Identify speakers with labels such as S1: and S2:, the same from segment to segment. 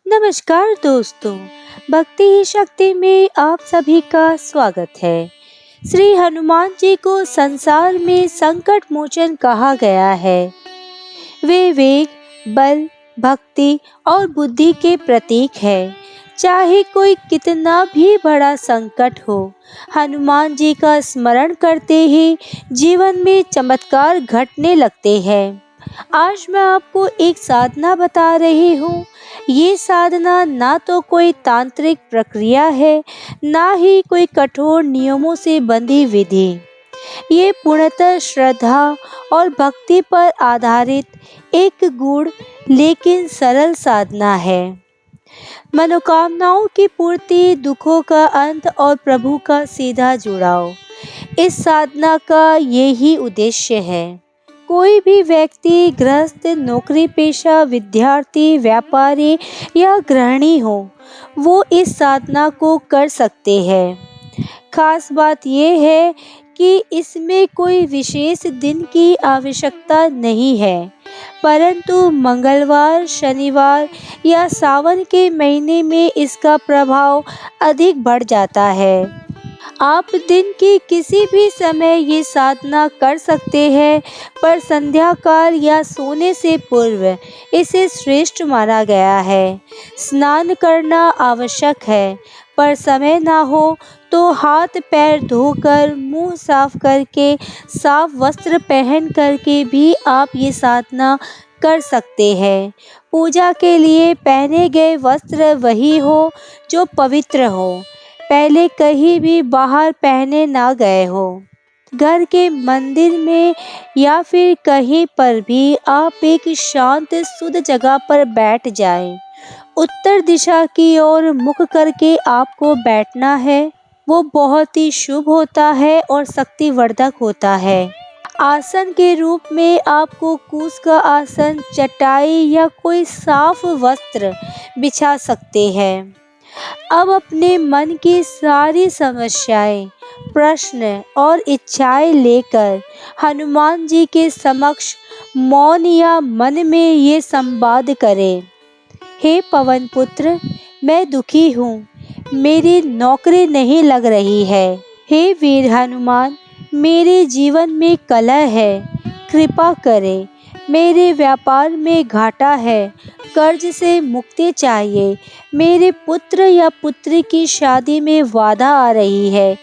S1: नमस्कार दोस्तों, भक्ति ही शक्ति में आप सभी का स्वागत है। श्री हनुमान जी को संसार में संकट मोचन कहा गया है। वे वेग, बल, भक्ति और बुद्धि के प्रतीक है। चाहे कोई कितना भी बड़ा संकट हो, हनुमान जी का स्मरण करते ही जीवन में चमत्कार घटने लगते हैं। आज मैं आपको एक साधना बता रही हूँ। ये साधना ना तो कोई तांत्रिक प्रक्रिया है, ना ही कोई कठोर नियमों से बंधी विधि। ये पूर्णतः श्रद्धा और भक्ति पर आधारित एक गूढ़ लेकिन सरल साधना है। मनोकामनाओं की पूर्ति, दुखों का अंत और प्रभु का सीधा जुड़ाव, इस साधना का यही उद्देश्य है। कोई भी व्यक्ति, गृहस्थ, नौकरी पेशा, विद्यार्थी, व्यापारी या गृहिणी हो, वो इस साधना को कर सकते हैं। खास बात यह है कि इसमें कोई विशेष दिन की आवश्यकता नहीं है, परंतु मंगलवार, शनिवार या सावन के महीने में इसका प्रभाव अधिक बढ़ जाता है। आप दिन के किसी भी समय ये साधना कर सकते हैं, पर संध्या काल या सोने से पूर्व इसे श्रेष्ठ माना गया है। स्नान करना आवश्यक है, पर समय ना हो तो हाथ पैर धोकर, मुंह साफ करके, साफ वस्त्र पहन करके भी आप ये साधना कर सकते हैं। पूजा के लिए पहने गए वस्त्र वही हो जो पवित्र हो, पहले कहीं भी बाहर पहने ना गए हो। घर के मंदिर में या फिर कहीं पर भी आप एक शांत शुद्ध जगह पर बैठ जाएं। उत्तर दिशा की ओर मुख करके आपको बैठना है। वो बहुत ही शुभ होता है और शक्तिवर्धक होता है। आसन के रूप में आपको कूस का आसन, चटाई या कोई साफ वस्त्र बिछा सकते हैं। अब अपने मन की सारी समस्याएं, प्रश्न और इच्छाएं लेकर हनुमान जी के समक्ष मौन या मन में ये संवाद करें। हे पवन पुत्र, मैं दुखी हूँ, मेरी नौकरी नहीं लग रही है। हे वीर हनुमान, मेरे जीवन में कलह है, कृपा करें। मेरे व्यापार में घाटा है, कर्ज से मुक्ति चाहिए। मेरे पुत्र या पुत्री की शादी में बाधा आ रही है,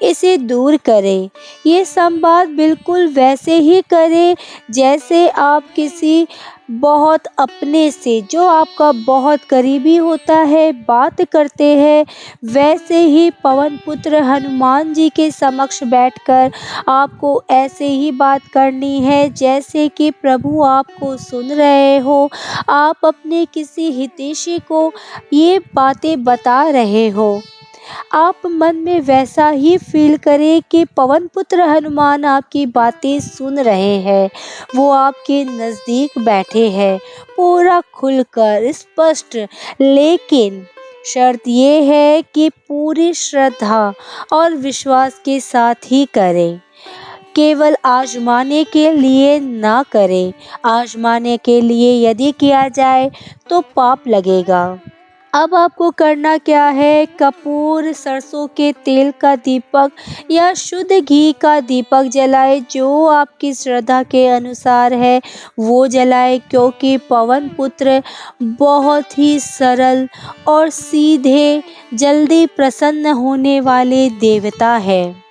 S1: इसे दूर करें। ये संवाद बिल्कुल वैसे ही करें जैसे आप किसी बहुत अपने से, जो आपका बहुत करीबी होता है, बात करते हैं। वैसे ही पवन पुत्र हनुमान जी के समक्ष बैठकर आपको ऐसे ही बात करनी है जैसे कि प्रभु आपको सुन रहे हो। आप अपने किसी हितैषी को ये बातें बता रहे हो। आप मन में वैसा ही फील करें कि पवन पुत्र हनुमान आपकी बातें सुन रहे हैं। वो आपके नज़दीक बैठे हैं, पूरा खुलकर, स्पष्ट। लेकिन शर्त ये है कि पूरी श्रद्धा और विश्वास के साथ ही करें। केवल आजमाने के लिए ना करें। आजमाने के लिए यदि किया जाए तो पाप लगेगा। अब आपको करना क्या है? कपूर, सरसों के तेल का दीपक या शुद्ध घी का दीपक जलाए, जो आपकी श्रद्धा के अनुसार है वो जलाए, क्योंकि पवन पुत्र बहुत ही सरल और सीधे, जल्दी प्रसन्न होने वाले देवता है।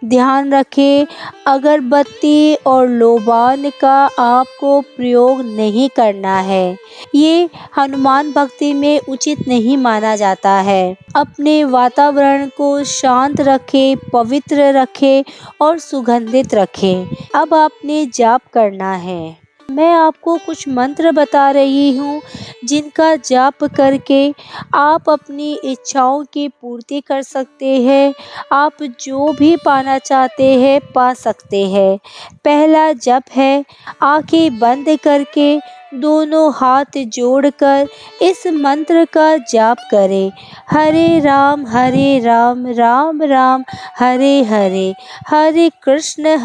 S1: ध्यान रखें, अगरबत्ती और लोबान का आपको प्रयोग नहीं करना है। ये हनुमान भक्ति में उचित नहीं माना जाता है। अपने वातावरण को शांत रखें, पवित्र रखें और सुगंधित रखें। अब आपने जाप करना है। मैं आपको कुछ मंत्र बता रही हूँ जिनका जाप करके आप अपनी इच्छाओं की पूर्ति कर सकते हैं। आप जो भी पाना चाहते हैं पा सकते हैं। पहला जप है, आंखें बंद करके दोनों हाथ जोड़कर इस मंत्र का जाप करें। हरे राम राम राम हरे हरे, हरे कृष्ण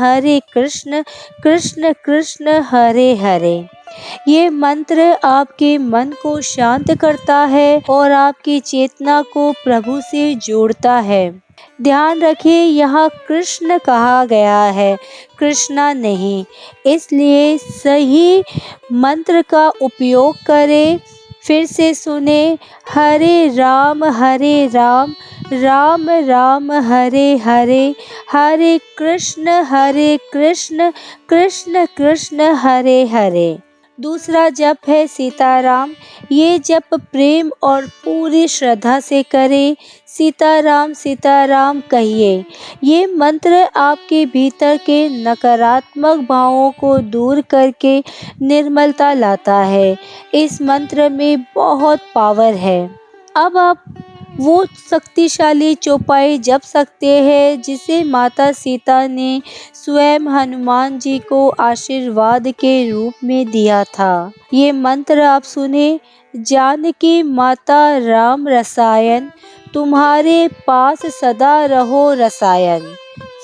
S1: कृष्ण कृष्ण हरे हरे। ये मंत्र आपके मन को शांत करता है और आपकी चेतना को प्रभु से जोड़ता है। ध्यान रखिए, यहाँ कृष्ण कहा गया है, कृष्णा नहीं। इसलिए सही मंत्र का उपयोग करें। फिर से सुने, हरे राम राम राम हरे हरे, हरे कृष्ण कृष्ण कृष्ण हरे हरे। दूसरा जप है सीताराम। ये जप प्रेम और पूरी श्रद्धा से करें। सीताराम कहिए। ये मंत्र आपके भीतर के नकारात्मक भावों को दूर करके निर्मलता लाता है। इस मंत्र में बहुत पावर है। अब आप वो शक्तिशाली चौपाई जप सकते हैं जिसे माता सीता ने स्वयं हनुमान जी को आशीर्वाद के रूप में दिया था। ये मंत्र आप सुने, जानकी माता राम रसायन, तुम्हारे पास सदा रहो रसायन।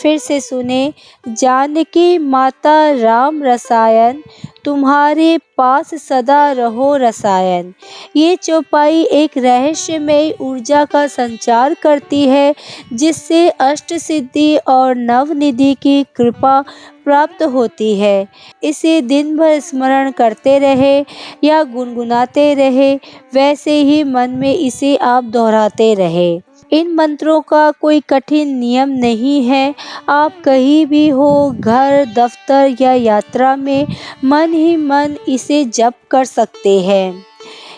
S1: फिर से सुने, जानकी माता राम रसायन, तुम्हारे पास सदा रहो रसायन। ये चौपाई एक रहस्यमय ऊर्जा का संचार करती है जिससे अष्ट सिद्धि और नवनिधि की कृपा प्राप्त होती है। इसे दिन भर स्मरण करते रहे या गुनगुनाते रहे, वैसे ही मन में इसे आप दोहराते रहे। इन मंत्रों का कोई कठिन नियम नहीं है। आप कहीं भी हो, घर, दफ्तर या यात्रा में मन ही मन इसे जप कर सकते हैं।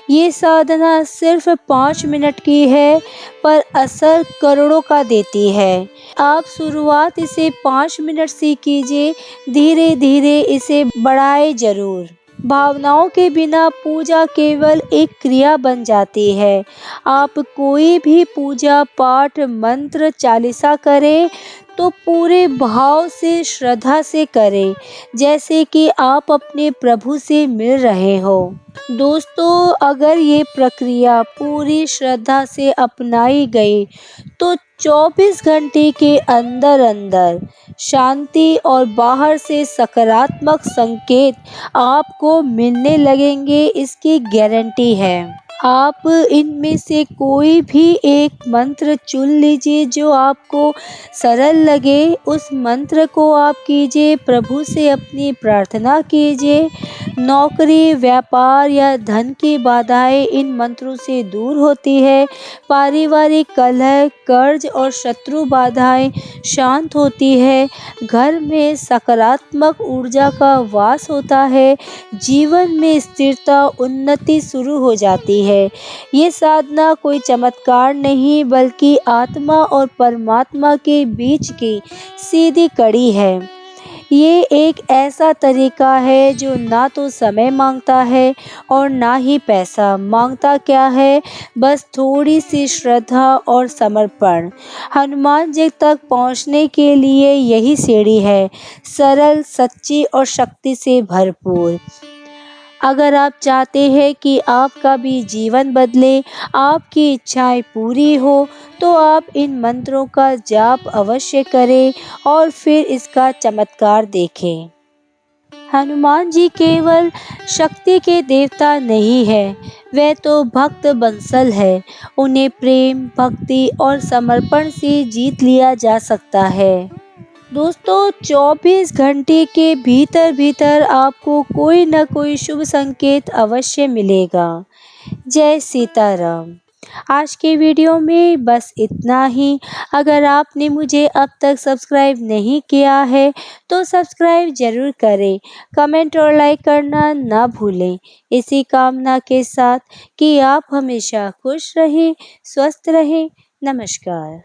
S1: ये साधना सिर्फ 5 मिनट की है, पर असर करोड़ों का देती है। आप शुरुआत इसे 5 मिनट से कीजिए, धीरे धीरे इसे बढ़ाए जरूर। भावनाओं के बिना पूजा केवल एक क्रिया बन जाती है। आप कोई भी पूजा पाठ मंत्र चालीसा करें तो पूरे भाव से श्रद्धा से करें, जैसे कि आप अपने प्रभु से मिल रहे हो। दोस्तों, अगर ये प्रक्रिया पूरी श्रद्धा से अपनाई गई तो 24 घंटे के अंदर अंदर शांति और बाहर से सकारात्मक संकेत आपको मिलने लगेंगे, इसकी गारंटी है। आप इनमें से कोई भी एक मंत्र चुन लीजिए जो आपको सरल लगे। उस मंत्र को आप कीजिए, प्रभु से अपनी प्रार्थना कीजिए। नौकरी, व्यापार या धन की बाधाएं इन मंत्रों से दूर होती है। पारिवारिक कलह, कर्ज और शत्रु बाधाएं शांत होती है। घर में सकारात्मक ऊर्जा का वास होता है। जीवन में स्थिरता, उन्नति शुरू हो जाती है। ये साधना कोई चमत्कार नहीं, बल्कि आत्मा और परमात्मा के बीच की सीधी कड़ी है। ये एक ऐसा तरीका है जो ना तो समय मांगता है और ना ही पैसा मांगता। क्या है, बस थोड़ी सी श्रद्धा और समर्पण। हनुमान जी तक पहुंचने के लिए यही सीढ़ी है, सरल, सच्ची और शक्ति से भरपूर। अगर आप चाहते हैं कि आपका भी जीवन बदले, आपकी इच्छाएं पूरी हो, तो आप इन मंत्रों का जाप अवश्य करें और फिर इसका चमत्कार देखें। हनुमान जी केवल शक्ति के देवता नहीं है, वे तो भक्त बंसल है। उन्हें प्रेम, भक्ति और समर्पण से जीत लिया जा सकता है। दोस्तों, 24 घंटे के भीतर भीतर आपको कोई न कोई शुभ संकेत अवश्य मिलेगा। जय सीताराम। आज के वीडियो में बस इतना ही। अगर आपने मुझे अब तक सब्सक्राइब नहीं किया है तो सब्सक्राइब जरूर करें। कमेंट और लाइक करना ना भूलें। इसी कामना के साथ कि आप हमेशा खुश रहें, स्वस्थ रहें। नमस्कार।